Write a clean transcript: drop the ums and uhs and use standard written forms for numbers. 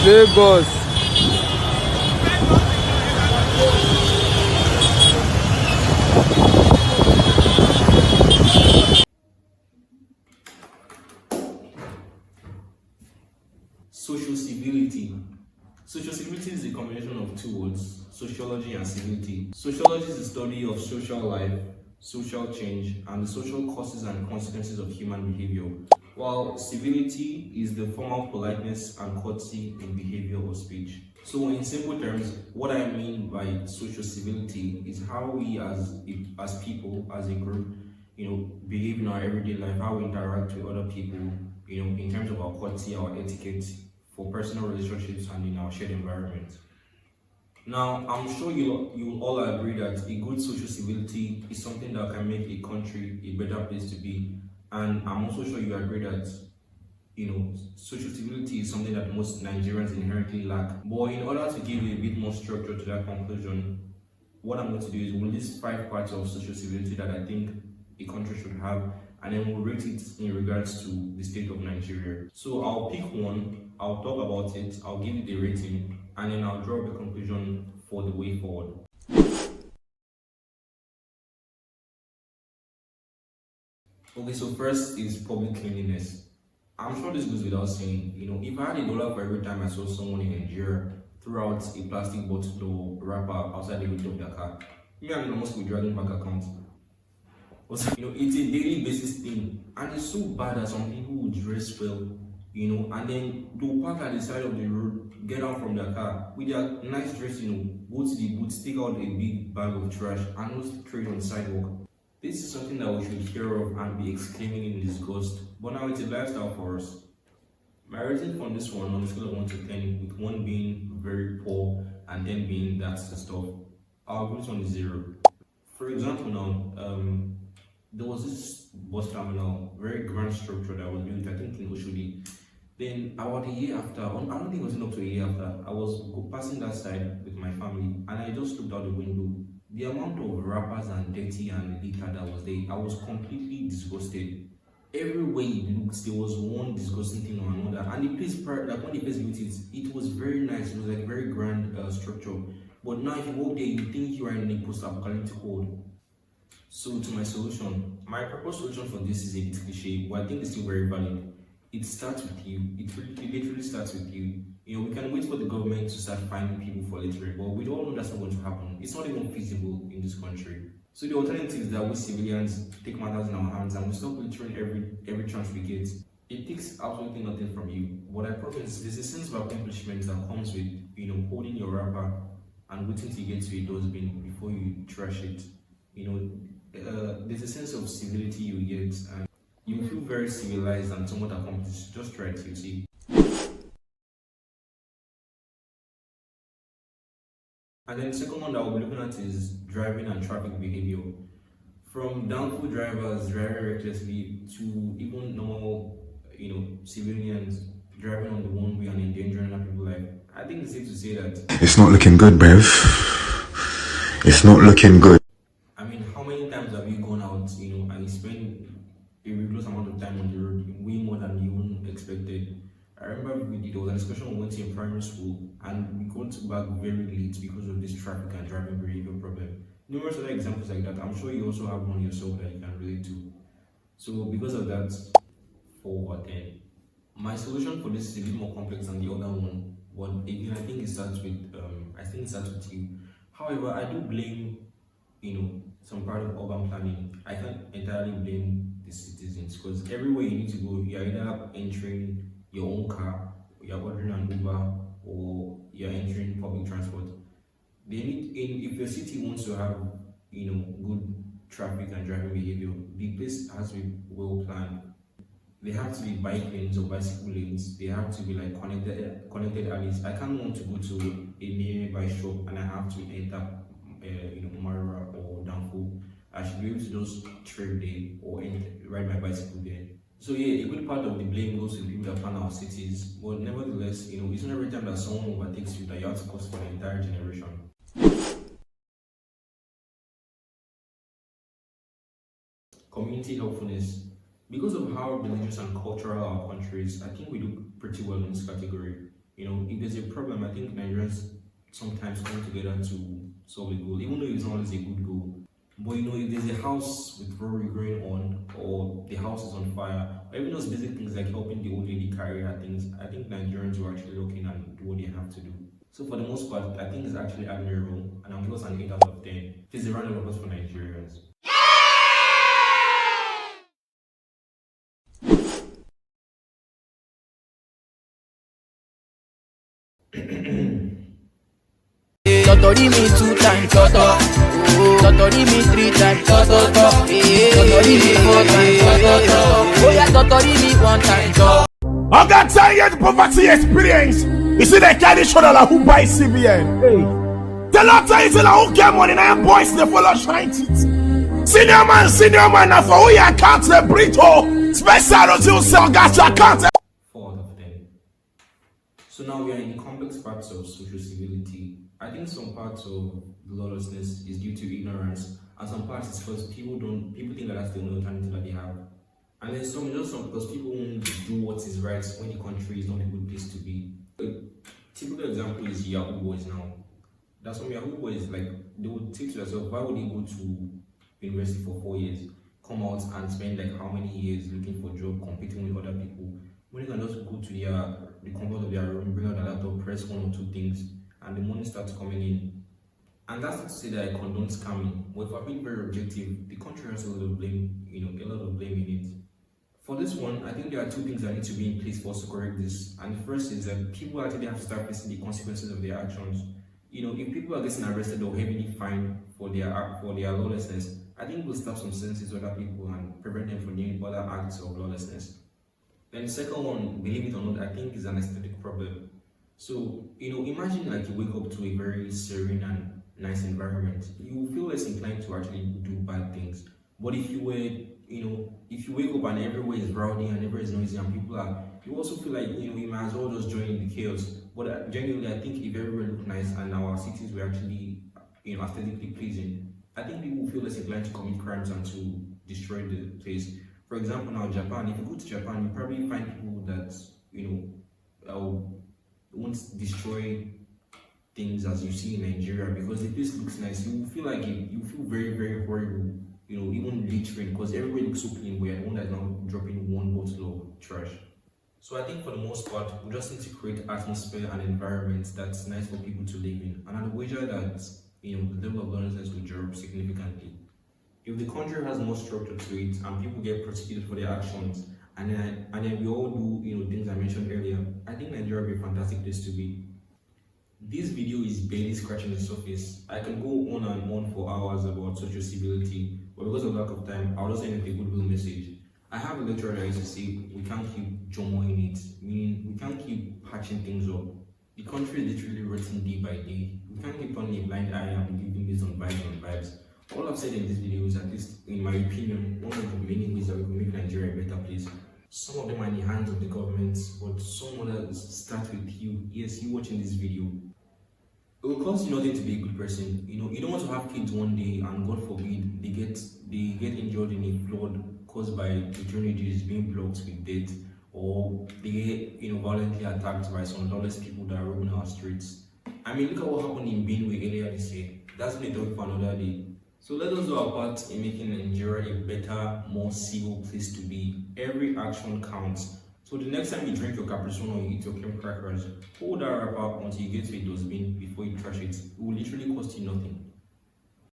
Lagos. Socio-Civility. Socio-civility is a combination of two words, sociology and civility. Sociology is the study of social life, social change, and the social causes and consequences of human behavior, while civility is the formal politeness and courtesy in behavior or speech. So in simple terms, what I mean by socio-civility is how we as people, as a group, behave in our everyday life, how we interact with other people, in terms of our courtesy, our etiquette, for personal relationships and in our shared environment. Now, I'm sure you will all agree that a good social civility is something that can make a country a better place to be. And I'm also sure you agree that social civility is something that most Nigerians inherently lack. But in order to give a bit more structure to that conclusion, what I'm going to do is we'll list 5 parts of social civility that I think a country should have, and then we'll rate it in regards to the state of Nigeria. So I'll pick one, I'll talk about it, I'll give it the rating, and then I'll draw up a conclusion for the way forward. Okay, so first is public cleanliness. I'm sure this goes without saying, if I had $1 for every time I saw someone in Nigeria throw out a plastic bottle or wrapper outside the window of their car, me and Elon Musk will dragging back account. It's a daily basis thing, and it's so bad that some people would dress well, and then they'll park at the side of the road, get out from their car with their nice dress, go to the booth, take out a big bag of trash, and just throw it on the sidewalk. This is something that we should hear of and be exclaiming in disgust, but now it's a lifestyle for us. My rating from this one on a scale of 1 to 10, with 1 being very poor and 10 being that's the stuff, I'll give this one a 0. For example, now, there was this bus terminal, very grand structure that was built, I think in Oshodi. Then about a year after, I don't think it was up to a year after, I was passing that side with my family, and I just looked out the window. The amount of wrappers and dirty and litter that was there, I was completely disgusted. Everywhere you looked, there was one disgusting thing or another. And the place, like when the place built it, it was very nice. It was like a very grand structure. But now, if you walk there, you think you are in a post-apocalyptic world. So, to my solution, my proposed solution for this is a bit cliche, but I think it's still very valid. It starts with you. It literally starts with you. We can wait for the government to start finding people for littering, but we all know that's not going to happen. It's not even feasible in this country. So the alternative is that we civilians take matters in our hands and we stop littering every chance we get. It takes absolutely nothing from you. What I promise, there's a sense of accomplishment that comes with holding your wrapper and waiting till you get to a dustbin before you trash it. There's a sense of civility you get, and you feel very civilized and somewhat accomplished. Just try it, you see. And then the second one that we'll be looking at is driving and traffic behavior. From downfall drivers driving recklessly to even normal, civilians driving on the one way and endangering other people's life. I think it's safe to say that it's not looking good, Bev. It's not looking good. I mean, how many times have you gone out, and you spend a ridiculous amount of time on the road, way more than you even expected? I remember there was an excursion we went to in primary school, and we got back very late because of this traffic and driving behavior problem. Numerous other examples like that. I'm sure you also have one yourself that you can relate to. So because of that, 4 or 10. My solution for this is a bit more complex than the other one, but again, I think it starts with you. However, I do blame some part of urban planning. I can't entirely blame the citizens, because everywhere you need to go, you're either entering your own car, you're ordering an Uber, or you're entering public transport. If your city wants to have good traffic and driving behavior, the place has to be well planned. There have to be bike lanes or bicycle lanes. They have to be like connected alleys. I can't want to go to a nearby shop and I have to enter Mara or Danfo. I should be able to just trek there or ride my bicycle there. So yeah, a good part of the blame goes to the people that plan our cities, but nevertheless, it's not every time that someone overtakes you that you have to cost for the entire generation. Community helpfulness. Because of how religious and cultural our country is, I think we do pretty well in this category. If there's a problem, I think Nigerians sometimes come together to solve a goal, even though it's not always a good goal. But if there's a house with robbery going on, or the house is on fire, or even those basic things like helping the old lady carry her things, I think Nigerians will actually look in and do what they have to do. So for the most part, I think it's actually admirable, and I'm close an 8 out of 10. Please a round of applause for Nigerians. Totori me 2 times, toto. Totori me 3 times, toto. Totori me 4 times, toto. Oh yeah, totori me 1 time, toto. I got 10 years poverty experience. You see they carry shoulder like who buy CBN. Hey. Tell her tell you who get money now boys they follow shine it. Senior man now for who you account the Brito. Special as you sell gas your account. 4 out of 10. So now we are in the complex parts of Socio-Civility. I think some parts of lawlessness is due to ignorance, and some parts is because people think that that's the only alternative that they have. And then some because people won't do what is right when the country is not a good place to be. A typical example is Yahoo boys now. That's some Yahoo boys, like, they would think to themselves, why would they go to university for 4 years, come out and spend like how many years looking for a job, competing with other people, when they can just go to the comfort of their room, bring out their laptop, press 1 or 2 things, and the money starts coming in. And that's not to say that I condone scamming, but if I'm being very objective, the country has a lot of blame, a lot of blame in it. For this one, I think there are 2 things that need to be in place for us to correct this. And the first is that people actually have to start facing the consequences of their actions. If people are getting arrested or heavily fined for their lawlessness, I think we'll stop some senses to other people and prevent them from doing other acts of lawlessness. Then the second one, believe it or not, I think is an aesthetic problem. So, imagine like you wake up to a very serene and nice environment. You will feel less inclined to actually do bad things. But if you wake up and everywhere is rowdy and everywhere is noisy and people are, you also feel like, you might as well just join in the chaos. But genuinely, I think if everywhere looked nice and our cities were actually, aesthetically pleasing, I think people will feel less inclined to commit crimes and to destroy the place. For example, now Japan, if you go to Japan, you probably find people that, won't destroy things as you see in Nigeria because the place looks nice. You feel like you feel very, very horrible, even littering because everybody looks so clean. We're the one that's now dropping 1 bottle of trash. So I think for the most part, we just need to create atmosphere and environment that's nice for people to live in. And I'd wager that the level of lawlessness will drop significantly. If the country has more structure to it and people get prosecuted for their actions, and then we all do things I mentioned earlier, I think Nigeria will be a fantastic place to be. This video is barely scratching the surface. I can go on and on for hours about socio-civility, but because of lack of time, I'll just end with a goodwill message. I have a lecturer that used to say we can't keep jomoing it, meaning we can't keep patching things up. The country is literally rotting day by day. We can't keep turning a blind eye and believing based on vibes. All I've said in this video is, at least in my opinion, one of the many ways that we can make Nigeria a better place. Some of them are in the hands of the government, but some others start with you. Yes, you watching this video. It will cost you nothing to be a good person. You don't want to have kids one day and God forbid they get injured in a flood caused by the drainages being blocked with debt, or they get violently attacked by some lawless people that are roaming our streets. I mean, look at what happened in Benue earlier this year. That's been a topic for another day. So let us do our part in making Nigeria a better, more civil place to be. Every action counts. So the next time you drink your cappuccino or you eat your cream crackers, hold that wrapper until you get to a dustbin before you trash it. It will literally cost you nothing.